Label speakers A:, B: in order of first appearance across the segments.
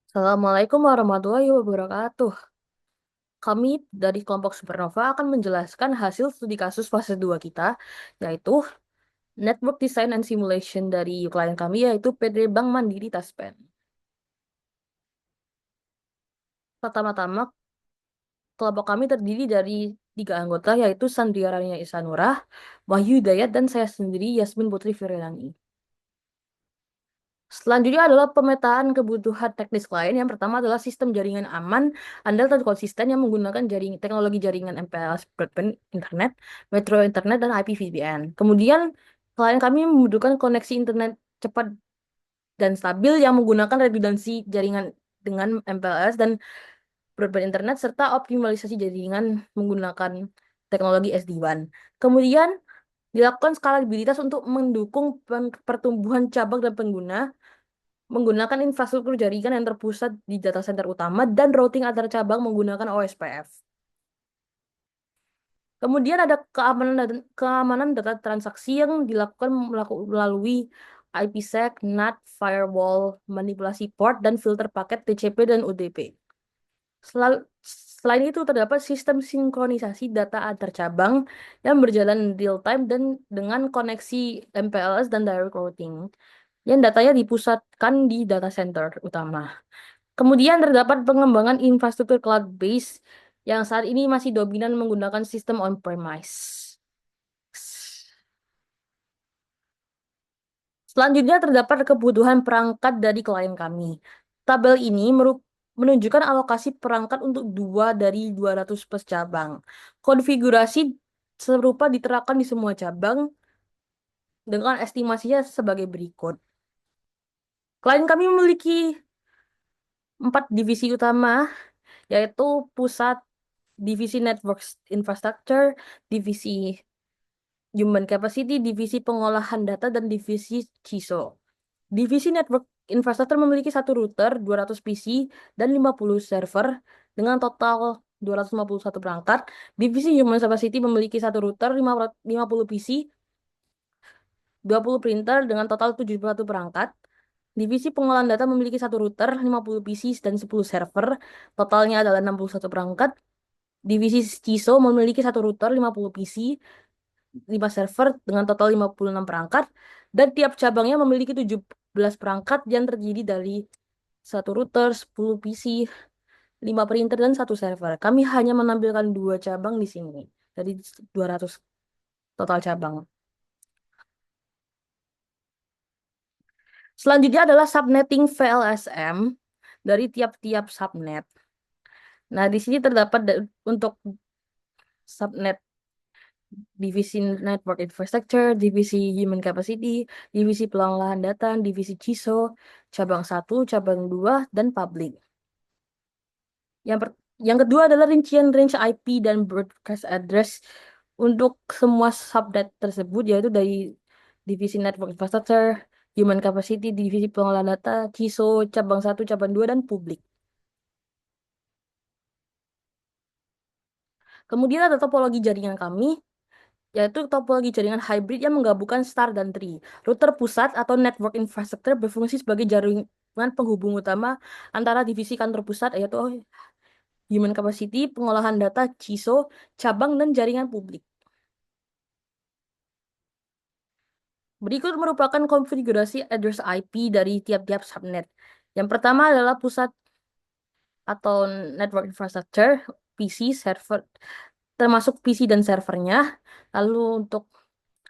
A: Assalamualaikum warahmatullahi wabarakatuh. Kami dari kelompok Supernova akan menjelaskan hasil studi kasus fase 2 kita, yaitu Network Design and Simulation dari klien kami, yaitu PT Bank Mandiri Taspen. Pertama-tama, kelompok kami terdiri dari 3 anggota, yaitu Sandria Rania Isanurah, Wahyu Dayat, dan saya sendiri, Yasmin Putri Firdani. Selanjutnya adalah pemetaan kebutuhan teknis klien. Yang pertama adalah sistem jaringan aman, andal dan konsisten yang menggunakan teknologi jaringan MPLS broadband internet, metro internet, dan IPVPN. Kemudian klien kami membutuhkan koneksi internet cepat dan stabil yang menggunakan redundansi jaringan dengan MPLS dan broadband internet serta optimalisasi jaringan menggunakan teknologi SD-WAN. Kemudian dilakukan skalabilitas untuk mendukung pertumbuhan cabang dan pengguna menggunakan infrastruktur jaringan yang terpusat di data center utama dan routing antar cabang menggunakan OSPF. Kemudian ada keamanan data transaksi yang dilakukan melalui IPsec, NAT, firewall, manipulasi port, dan filter paket TCP dan UDP. Selain itu, terdapat sistem sinkronisasi data antar cabang yang berjalan real time dan dengan koneksi MPLS dan direct routing, yang datanya dipusatkan di data center utama. Kemudian terdapat pengembangan infrastruktur cloud-based yang saat ini masih dominan menggunakan sistem on-premise. Selanjutnya terdapat kebutuhan perangkat dari klien kami. Tabel ini menunjukkan alokasi perangkat untuk 2 dari 200 plus cabang. Konfigurasi serupa diterapkan di semua cabang dengan estimasinya sebagai berikut. Klien kami memiliki 4 divisi utama, yaitu pusat, divisi Network Infrastructure, divisi Human Capacity, divisi pengolahan data, dan divisi CISO. Divisi Network Infrastructure memiliki 1 router, 200 PC, dan 50 server dengan total 251 perangkat. Divisi Human Capacity memiliki 1 router, 50 PC, 20 printer dengan total 71 perangkat. Divisi pengolahan data memiliki 1 router, 50 PC, dan 10 server. Totalnya adalah 61 perangkat. Divisi CISO memiliki 1 router, 50 PC, 5 server dengan total 56 perangkat. Dan tiap cabangnya memiliki 17 perangkat yang terdiri dari 1 router, 10 PC, 5 printer, dan 1 server. Kami hanya menampilkan 2 cabang di sini dari 200 total cabang. Selanjutnya adalah subnetting VLSM dari tiap-tiap subnet. Nah, di sini terdapat untuk subnet divisi Network Infrastructure, divisi Human Capacity, divisi pengolahan data, divisi CISO, cabang 1, cabang 2, dan public. Yang kedua adalah rincian range IP dan broadcast address untuk semua subnet tersebut, yaitu dari divisi Network Infrastructure, Human Capacity, divisi pengolahan data, CISO, cabang 1, cabang 2, dan publik. Kemudian ada topologi jaringan kami, yaitu topologi jaringan hybrid yang menggabungkan star dan tree. Router pusat atau network infrastructure berfungsi sebagai jaringan penghubung utama antara divisi kantor pusat, yaitu human capacity, pengolahan data, CISO, cabang, dan jaringan publik. Berikut merupakan konfigurasi address IP dari tiap-tiap subnet. Yang pertama adalah pusat atau network infrastructure, PC, server, termasuk PC dan servernya. Lalu untuk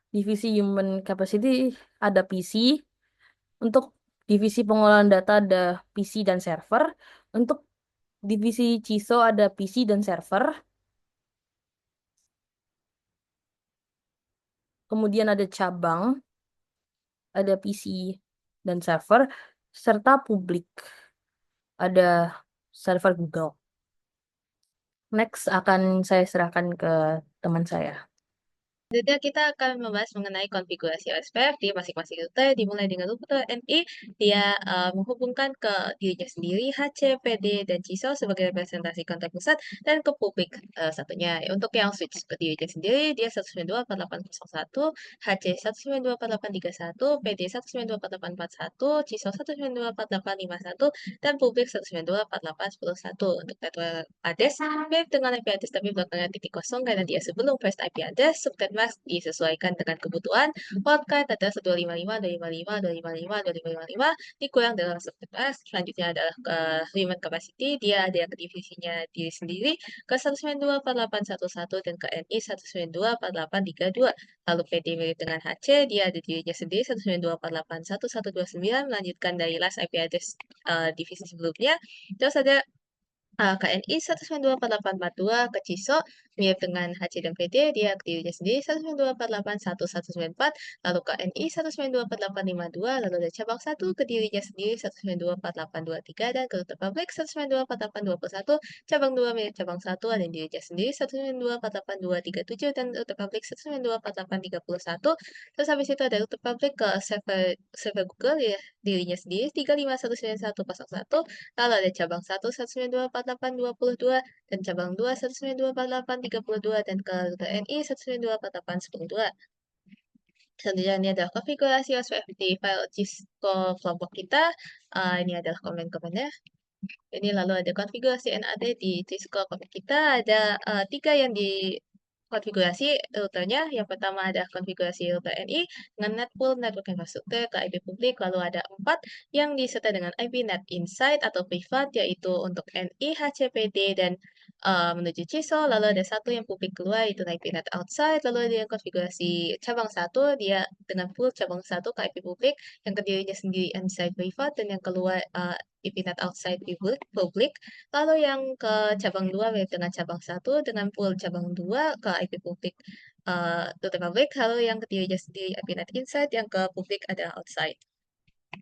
A: divisi human capacity ada PC. Untuk divisi pengolahan data ada PC dan server. Untuk divisi CISO ada PC dan server. Kemudian ada cabang, ada PC dan server, serta publik, ada server Google. Next akan saya serahkan ke teman saya.
B: Selanjutnya kita akan membahas mengenai konfigurasi OSPF di masing-masing rute dimulai dengan rute NI. Dia menghubungkan ke dirinya sendiri HC, PD, dan CISO sebagai representasi kontak pusat dan ke publik satunya. Untuk yang switch ke dirinya sendiri, dia 192.4801, HC 192.4831, PD 192.4841, CISO 192.4851, dan publik 192.4811. Untuk network address mirip dengan IP address tapi belakangnya titik kosong karena dia sebelum first IP address. Subnet mask disesuaikan dengan kebutuhan. Wildcard adalah 1255, 255, 255, 2555 dikurang dalam subnet mask. Selanjutnya adalah ke human capacity. Dia ada yang ke divisinya diri sendiri ke 192.4811 dan ke NI 192.4832. Lalu PD mirip dengan HC, dia ada dirinya sendiri 192.481129 melanjutkan dari last IP address divisi sebelumnya. Terus ada KNI 1924842 ke CISO mirip dengan HC dan PD, dia ke dirinya sendiri 192481194, lalu KNI 1924852, lalu ada cabang 1 ke dirinya sendiri 1924823, dan ke rute publik 1924821, cabang 2 mirip cabang 1 ada di dirinya sendiri 1924827, dan rute publik 1924831. Terus habis itu ada rute publik ke server Google ya, dirinya sendiri 3519101, lalu ada cabang 1 1924822 dan cabang 2 1924832 dan ke rute NI 1924810. Selanjutnya ini adalah konfigurasi OSPF di file Cisco kelompok kita. Ini adalah komen-komennya. Ini lalu ada konfigurasi NAT di Cisco kelompok kita. Ada tiga yang di konfigurasi rutenya. Yang pertama ada konfigurasi rute NI dengan net pool network infrastructure ke IP publik. Lalu ada 4 yang disertai dengan IP net inside atau privat, yaitu untuk NI, HCPD, dan menuju CISO. Lalu ada satu yang publik keluar, itu IP net outside. Lalu ada yang konfigurasi cabang satu, dia dengan pool cabang satu ke IP publik, yang kedirinya sendiri inside privat, dan yang keluar IP net outside publik. Lalu yang ke cabang 2 mirip dengan cabang satu dengan pool cabang 2 ke IP publik to the public. Lalu yang ketiganya sendiri IP net inside, yang ke publik adalah outside.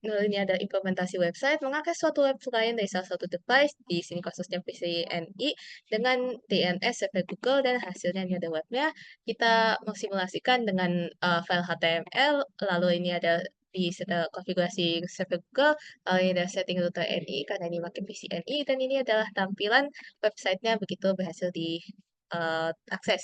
B: Lalu ini ada implementasi website mengakses suatu web client dari salah satu device, di sini kasusnya PC NI, dengan DNS server Google, dan hasilnya ini ada webnya. Kita mensimulasikan dengan file HTML, lalu ini ada di konfigurasi server Google, lalu ini ada setting router NI karena ini pakai PC NI, dan ini adalah tampilan websitenya begitu berhasil diakses.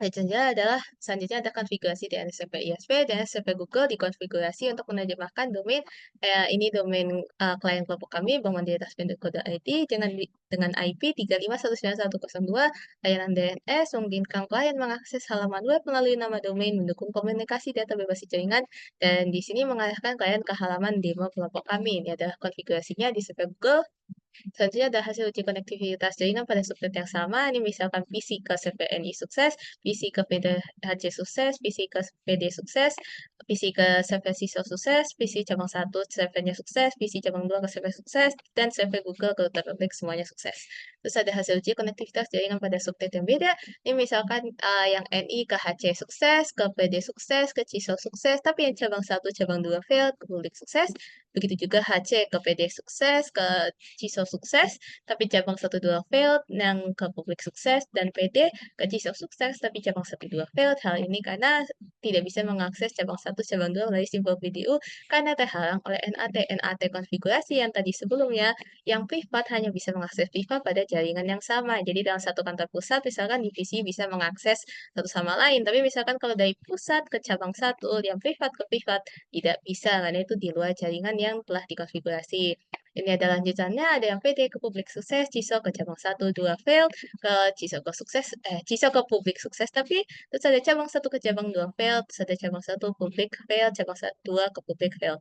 B: Selanjutnya ada konfigurasi DNS server ISP dan server Google dikonfigurasi untuk menerjemahkan domain. Ini domain klien kelompok kami, bank.mandiri.co.id dengan IP 3519102. Layanan DNS memungkinkan klien mengakses halaman web melalui nama domain, mendukung komunikasi data bebas jaringan, dan di sini mengarahkan klien ke halaman demo kelompok kami. Ini adalah konfigurasinya di server Google. Selanjutnya ada hasil uji konektivitas jaringan pada subnet yang sama. Ini misalkan PC ke CPNI sukses, PC ke PDHC sukses, PC ke PD sukses, PC ke server CISO sukses, PC cabang 1 servernya sukses, PC cabang 2 ke server sukses, dan server Google ke router publik semuanya sukses. Terus ada hasil uji konektivitas jaringan pada subnet yang beda. Ini misalkan yang NI ke HC sukses, ke PD sukses, ke CISO sukses, tapi yang cabang 1, cabang 2 failed, ke publik sukses. Begitu juga HC ke PD sukses, ke CISO sukses, tapi cabang 1-2 failed, yang ke publik sukses, dan PD ke CISO sukses, tapi cabang 1-2 failed. Hal ini karena tidak bisa mengakses cabang 1, cabang 2 melalui simbol PDU karena terhalang oleh NAT. NAT konfigurasi yang tadi sebelumnya, yang privat hanya bisa mengakses privat pada jaringan yang sama. Jadi dalam satu kantor pusat, misalkan divisi bisa mengakses satu sama lain, tapi misalkan kalau dari pusat ke cabang 1, yang privat ke privat, tidak bisa, karena itu di luar jaringan yang telah dikonfigurasi. Ini ada lanjutannya, ada yang PD ke publik sukses, CISO ke cabang 1-2 failed, ke CISO ke sukses, CISO ke publik sukses, tapi terus ada cabang 1 ke cabang 2 failed, terus ada cabang 1 publik failed, cabang 2 ke publik failed.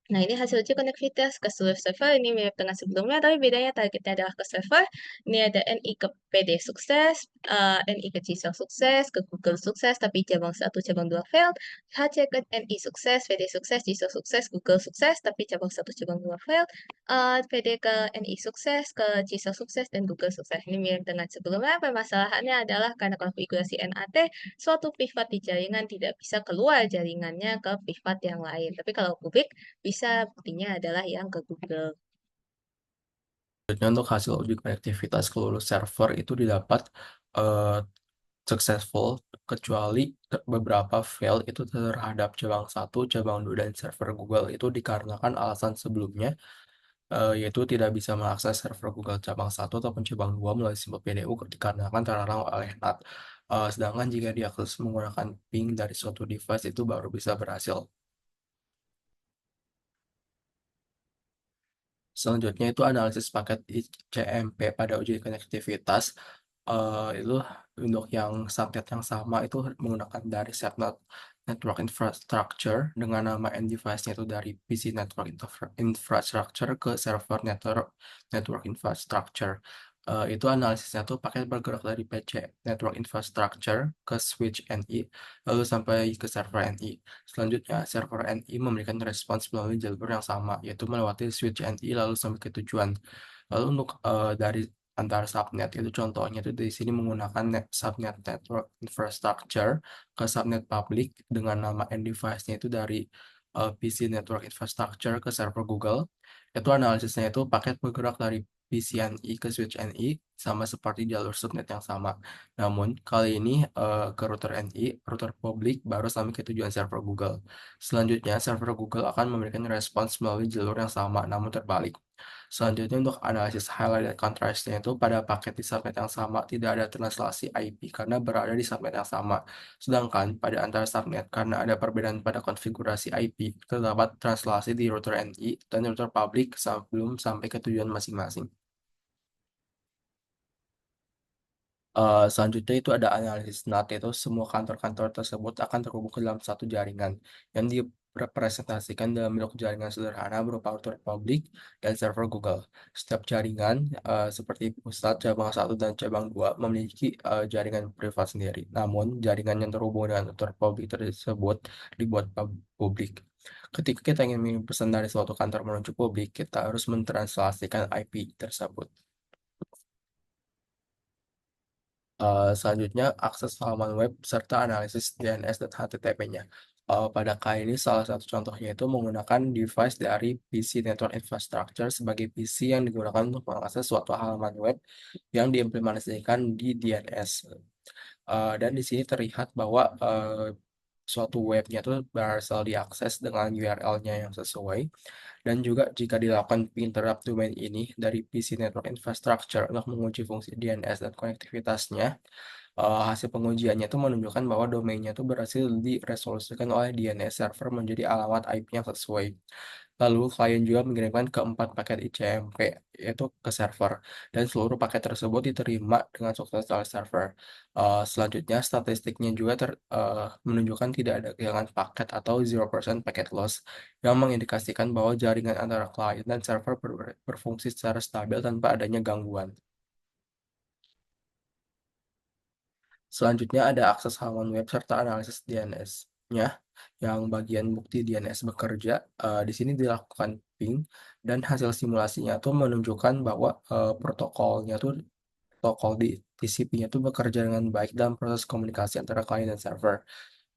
B: Nah, ini hasil uji konektivitas ke seluruh server. Ini mirip dengan sebelumnya, tapi bedanya targetnya adalah ke server. Ini ada NI ke PD sukses, NI ke CISO sukses, ke Google sukses, tapi cabang 1, cabang 2 failed. HC ke NI sukses, PD sukses, CISO sukses, Google sukses, tapi cabang 1, cabang 2 failed. PD ke NI sukses, ke CISO sukses, dan Google sukses. Ini mirip dengan sebelumnya. Permasalahannya adalah karena konfigurasi NAT, suatu privat di jaringan tidak bisa keluar jaringannya ke privat yang lain. Tapi kalau publik, bisa, buktinya adalah yang ke Google.
C: Selanjutnya untuk hasil uji konektivitas seluruh server itu didapat eh, successful kecuali beberapa fail itu terhadap cabang satu, cabang 2 dan server Google itu dikarenakan alasan sebelumnya, yaitu tidak bisa mengakses server Google cabang satu ataupun cabang 2 melalui simpel PDU dikarenakan terhalang oleh NAT. Sedangkan jika diakses menggunakan ping dari suatu device itu baru bisa berhasil. Selanjutnya itu analisis paket CMP pada uji konektivitas. Itu untuk yang subnet yang sama itu menggunakan dari subnet network infrastructure dengan nama end device-nya itu dari PC network infrastructure ke server network infrastructure. Itu analisisnya tuh pakai bergerak dari PC network infrastructure ke switch NI lalu sampai ke server NI. Selanjutnya, server NI memberikan respons melalui jalur yang sama, yaitu melewati switch NI lalu sampai ke tujuan. Lalu untuk dari antar subnet itu contohnya itu di sini menggunakan subnet network infrastructure ke subnet public dengan nama end device-nya itu dari PC network infrastructure ke server Google. Itu analisisnya itu paket bergerak dari PC NI ke switch NI sama seperti jalur subnet yang sama. Namun, kali ini ke router NI, router publik baru sampai ke tujuan server Google. Selanjutnya, server Google akan memberikan respons melalui jalur yang sama, namun terbalik. Selanjutnya, untuk analisis highlight dan contrast-nya itu pada paket di subnet yang sama tidak ada translasi IP karena berada di subnet yang sama. Sedangkan pada antar subnet, karena ada perbedaan pada konfigurasi IP, terdapat translasi di router NI dan router publik sebelum sampai ke tujuan masing-masing. Selanjutnya itu ada analisis NAT, itu semua kantor-kantor tersebut akan terhubung ke dalam satu jaringan yang direpresentasikan dalam bentuk jaringan sederhana berupa router publik dan server Google. Setiap jaringan seperti pusat, cabang satu dan cabang 2 memiliki jaringan privat sendiri. Namun, jaringan yang terhubung dengan router publik tersebut dibuat publik. Ketika kita ingin mengirim pesan dari suatu kantor menuju publik, kita harus mentranslasikan IP tersebut. Selanjutnya, akses halaman web serta analisis DNS dan HTTP-nya. Pada kali ini, salah satu contohnya itu menggunakan device dari PC Network Infrastructure sebagai PC yang digunakan untuk mengakses suatu halaman web yang diimplementasikan di DNS. Dan di sini terlihat bahwa suatu webnya itu berhasil diakses dengan URL-nya yang sesuai. Dan juga jika dilakukan interrupt domain ini dari PC Network Infrastructure untuk menguji fungsi DNS dan konektivitasnya, hasil pengujiannya itu menunjukkan bahwa domainnya itu berhasil diresolusikan oleh DNS server menjadi alamat IP yang sesuai. Lalu klien juga mengirimkan keempat paket ICMP yaitu ke server dan seluruh paket tersebut diterima dengan sukses oleh server. Selanjutnya statistiknya juga menunjukkan tidak ada kehilangan paket atau 0% packet loss yang mengindikasikan bahwa jaringan antara klien dan server berfungsi secara stabil tanpa adanya gangguan. Selanjutnya ada akses halaman web serta analisis DNS-nya, yang bagian bukti DNS bekerja. Di sini dilakukan ping dan hasil simulasinya tuh menunjukkan bahwa protokolnya tuh protokol di TCP-nya tuh bekerja dengan baik dalam proses komunikasi antara klien dan server.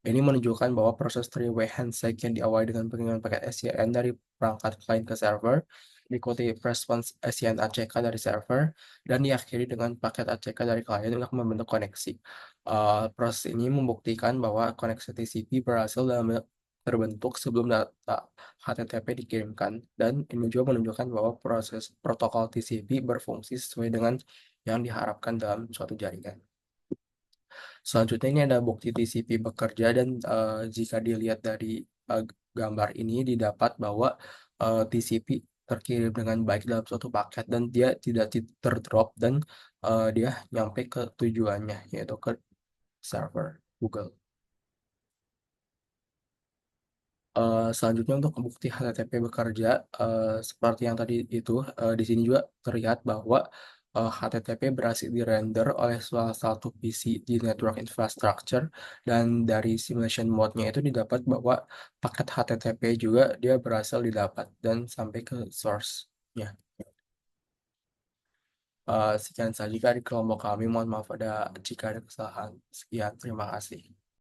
C: Ini menunjukkan bahwa proses three-way handshake yang diawali dengan pengiriman paket SYN dari perangkat klien ke server, diikuti respons SYN ACK dari server, dan diakhiri dengan paket ACK dari klien untuk membentuk koneksi. Proses ini membuktikan bahwa koneksi TCP berhasil terbentuk sebelum data HTTP dikirimkan, dan ini juga menunjukkan bahwa proses protokol TCP berfungsi sesuai dengan yang diharapkan dalam suatu jaringan. Selanjutnya ini ada bukti TCP bekerja dan jika dilihat dari eh, gambar ini didapat bahwa TCP terkirim dengan baik dalam suatu paket dan dia tidak terdrop dan dia nyampe ke tujuannya yaitu ke server Google. Selanjutnya untuk bukti HTTP bekerja, seperti yang tadi itu, di sini juga terlihat bahwa HTTP berhasil di-render oleh salah satu PC di network infrastructure dan dari simulation mode-nya itu didapat bahwa paket HTTP juga dia berhasil didapat dan sampai ke source-nya. Sekian saja dari kelompok kami, mohon maaf jika ada kesalahan. Sekian, terima kasih.